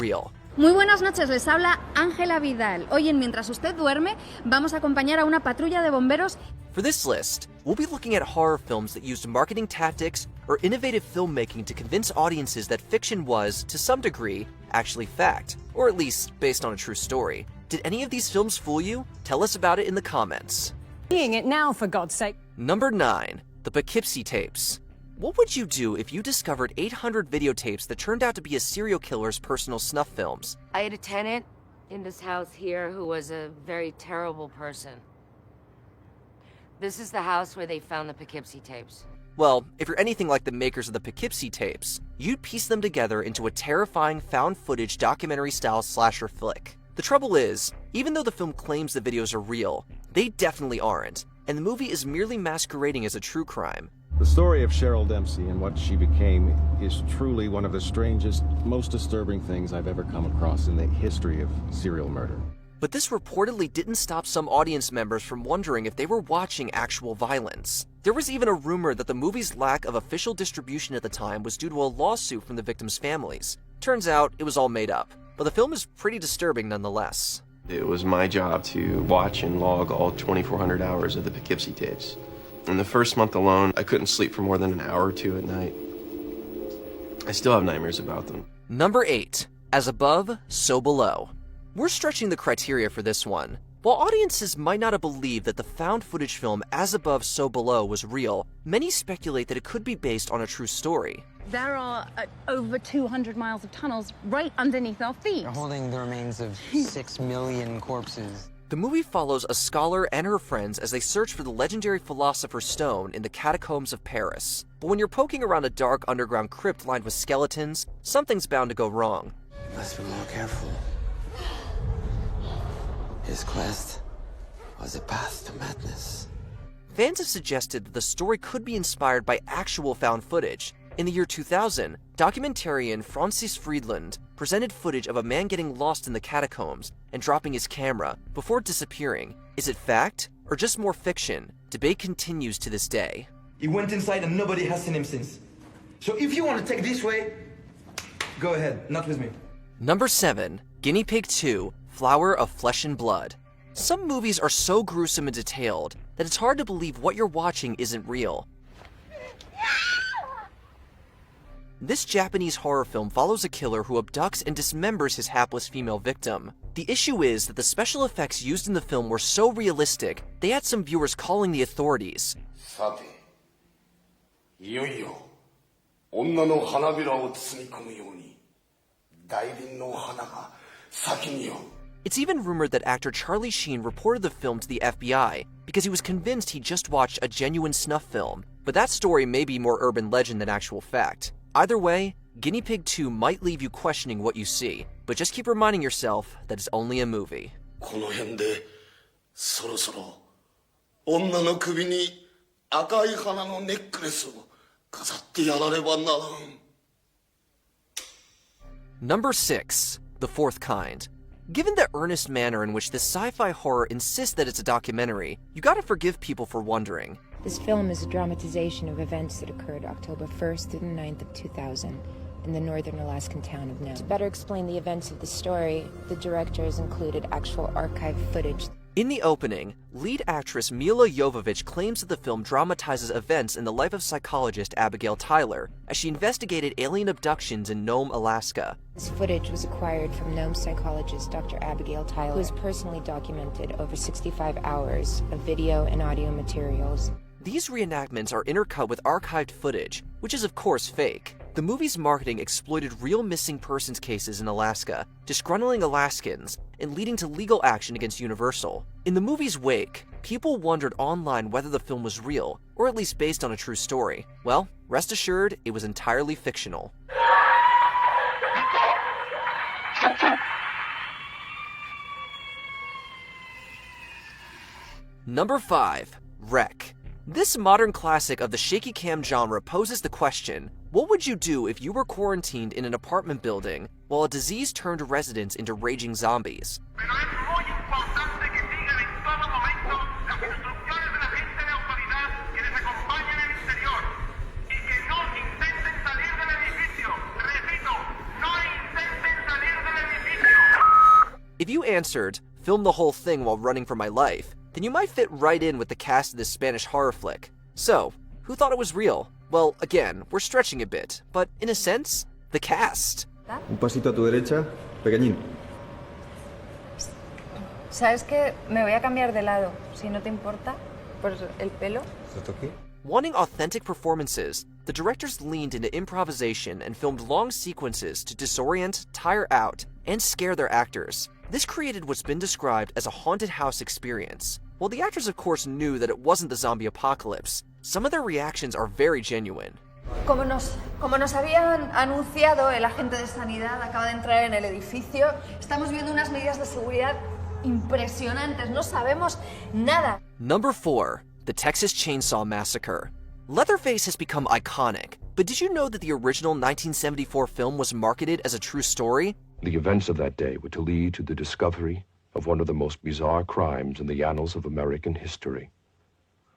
real. Muy buenas noches, les habla Ángela Vidal. Hoy en Mientras usted duerme, vamos a acompañar a una patrulla de bomberos. For this list, we'll be looking at horror films that used marketing tactics or innovative filmmaking to convince audiences that fiction was, to some degree, actually fact, or at least based on a true story. Did any of these films fool you? Tell us about it in the comments. Seeing it now, for God's sake. Number 9. The Poughkeepsie tapes. What would you do if you discovered 800 videotapes that turned out to be a serial killer's personal snuff films? I had a tenant in this house here who was a very terrible person. This is the house where they found the Poughkeepsie tapes. Well, if you're anything like the makers of the Poughkeepsie tapes, you'd piece them together into a terrifying found-footage documentary-style slasher flick. The trouble is, even though the film claims the videos are real, they definitely aren't, and the movie is merely masquerading as a true crime. The story of Cheryl Dempsey and what she became is truly one of the strangest, most disturbing things I've ever come across in the history of serial murder. But this reportedly didn't stop some audience members from wondering if they were watching actual violence. There was even a rumor that the movie's lack of official distribution at the time was due to a lawsuit from the victims' families. Turns out, it was all made up, but the film is pretty disturbing nonetheless. It was my job to watch and log all 2,400 hours of the Poughkeepsie tapes. In the first month alone, I couldn't sleep for more than an hour or two at night. I still have nightmares about them. Number 8. As above, so below. We're stretching the criteria for this one. While audiences might not have believed that the found footage film As Above, So Below was real, many speculate that it could be based on a true story. There are over 200 miles of tunnels right underneath our feet. They're holding the remains of 6 million corpses. The movie follows a scholar and her friends as they search for the legendary philosopher's stone in the catacombs of Paris. But when you're poking around a dark underground crypt lined with skeletons, something's bound to go wrong. You must be more careful. His quest was a path to madness. Fans have suggested that the story could be inspired by actual found footage. In the year 2000, documentarian Francis Friedland presented footage of a man getting lost in the catacombs and dropping his camera before disappearing. Is it fact or just more fiction? Debate continues to this day. He went inside and nobody has seen him since. So if you want to take this way, go ahead, not with me. Number 7. Guinea Pig 2, Flower of Flesh and Blood. Some movies are so gruesome and detailed that it's hard to believe what you're watching isn't real. This Japanese horror film follows a killer who abducts and dismembers his hapless female victim. The issue is that the special effects used in the film were so realistic, they had some viewers calling the authorities. It's even rumored that actor Charlie Sheen reported the film to the FBI because he was convinced he just watched a genuine snuff film. But that story may be more urban legend than actual fact. Either way, Guinea Pig 2 might leave you questioning what you see, but just keep reminding yourself that it's only a movie. Number 6. The Fourth Kind. Given the earnest manner in which this sci-fi horror insists that it's a documentary, you gotta forgive people for wondering. This film is a dramatization of events that occurred October 1st to the 9th of 2000 in the northern Alaskan town of Nome. To better explain the events of the story, the director has included actual archive footage. In the opening, lead actress Milla Jovovich claims that the film dramatizes events in the life of psychologist Abigail Tyler as she investigated alien abductions in Nome, Alaska. This footage was acquired from Nome psychologist Dr. Abigail Tyler, who has personally documented over 65 hours of video and audio materials. These reenactments are intercut with archived footage, which is of course fake. The movie's marketing exploited real missing persons cases in Alaska, disgruntling Alaskans, and leading to legal action against Universal. In the movie's wake, people wondered online whether the film was real, or at least based on a true story. Well, rest assured, it was entirely fictional. Number 5. Wreck. This modern classic of the shaky cam genre poses the question, what would you do if you were quarantined in an apartment building while a disease turned residents into raging zombies? answered, "Film the whole thing while running for my life," then you might fit right in with the cast of this Spanish horror flick. So, who thought it was real? Well, again, we're stretching a bit, but in a sense, the cast. Un pasito a tu derecha, pequeñín. ¿Sabes qué? Me voy a cambiar de lado, si no te importa, por el pelo. Wanting authentic performances, the directors leaned into improvisation and filmed long sequences to disorient, tire out, and scare their actors. This created what's been described as a haunted house experience. While the actors of course knew that it wasn't the zombie apocalypse, some of their reactions are very genuine. Como nos habían anunciado, el agente de sanidad acaba de entrar en el edificio. Estamos viendo unas medidas de seguridad impresionantes. No sabemos nada. Number 4. The Texas Chainsaw Massacre. Leatherface has become iconic, but did you know that the original 1974 film was marketed as a true story? The events of that day were to lead to the discovery of one of the most bizarre crimes in the annals of American history,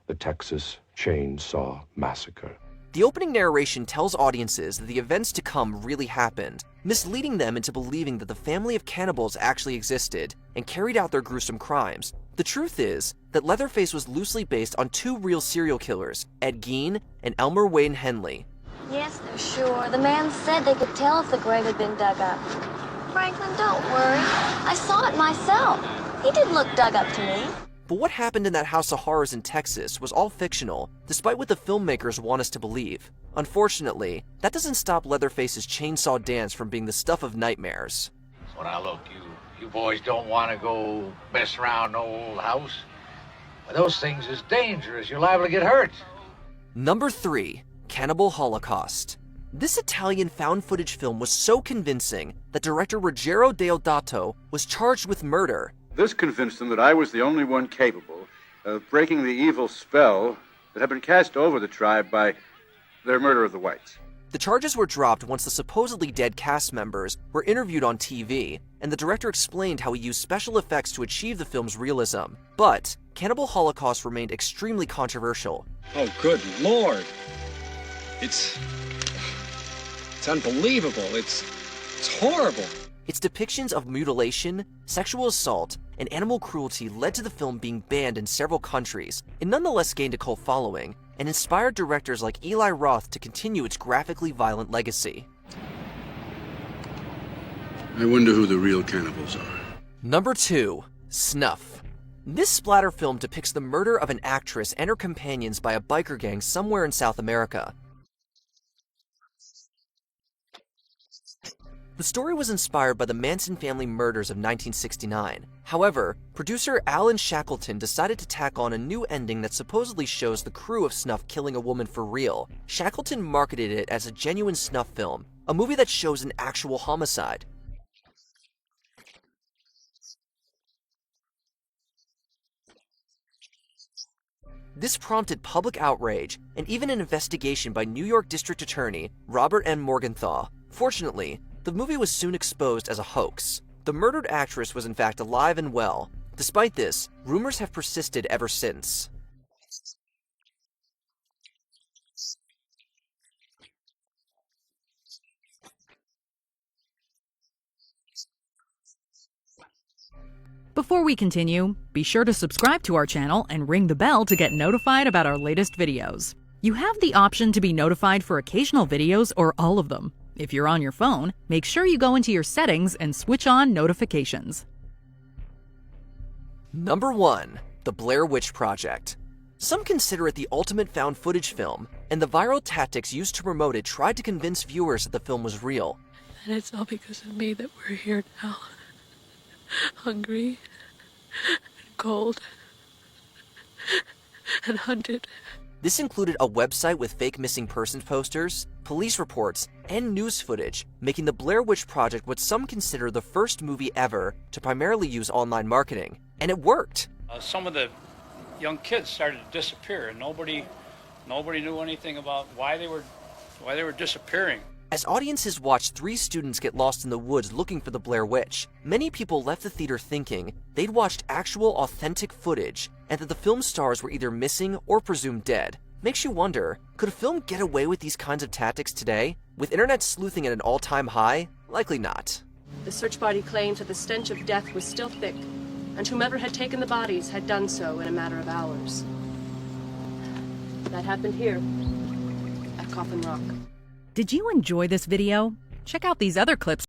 the Texas Chainsaw Massacre. The opening narration tells audiences that the events to come really happened, misleading them into believing that the family of cannibals actually existed and carried out their gruesome crimes. The truth is that Leatherface was loosely based on two real serial killers, Ed Gein and Elmer Wayne Henley. Yes, they're sure. The man said they could tell if the grave had been dug up. Franklin, don't worry. I saw it myself. He didn't look dug up to me. But what happened in that house of horrors in Texas was all fictional, despite what the filmmakers want us to believe. Unfortunately, that doesn't stop Leatherface's chainsaw dance from being the stuff of nightmares. So now look, you boys don't want to go mess around no old house. Those things is dangerous. You're liable to get hurt. Number 3. Cannibal Holocaust. This Italian found footage film was so convincing that director Ruggero Deodato was charged with murder. This convinced them that I was the only one capable of breaking the evil spell that had been cast over the tribe by their murder of the whites. The charges were dropped once the supposedly dead cast members were interviewed on TV, and the director explained how he used special effects to achieve the film's realism. But Cannibal Holocaust remained extremely controversial. Oh, good Lord. It's unbelievable. It's horrible. Its depictions of mutilation, sexual assault, and animal cruelty led to the film being banned in several countries. It nonetheless gained a cult following, and inspired directors like Eli Roth to continue its graphically violent legacy. I wonder who the real cannibals are. Number 2. Snuff. This splatter film depicts the murder of an actress and her companions by a biker gang somewhere in South America. The story was inspired by the Manson family murders of 1969. However, producer Alan Shackleton decided to tack on a new ending that supposedly shows the crew of Snuff killing a woman for real. Shackleton marketed it as a genuine snuff film, a movie that shows an actual homicide. This prompted public outrage and even an investigation by New York District Attorney Robert M. Morgenthau. Fortunately, the movie was soon exposed as a hoax. The murdered actress was in fact alive and well. Despite this, rumors have persisted ever since. Before we continue, be sure to subscribe to our channel and ring the bell to get notified about our latest videos. You have the option to be notified for occasional videos or all of them. If you're on your phone, make sure you go into your settings and switch on notifications. Number 1. The Blair Witch Project. Some consider it the ultimate found footage film, and the viral tactics used to promote it tried to convince viewers that the film was real. And it's all because of me that we're here now. Hungry, and cold, and hunted. This included a website with fake missing persons posters, police reports, and news footage, making the Blair Witch Project what some consider the first movie ever to primarily use online marketing. And it worked. Some of the young kids started to disappear, and nobody knew anything about why they were disappearing. As audiences watched 3 students get lost in the woods looking for the Blair Witch, many people left the theater thinking they'd watched actual authentic footage and that the film stars were either missing or presumed dead. Makes you wonder, could a film get away with these kinds of tactics today? With internet sleuthing at an all-time high? Likely not. The search party claims that the stench of death was still thick, and whomever had taken the bodies had done so in a matter of hours. That happened here, at Coffin Rock. Did you enjoy this video? Check out these other clips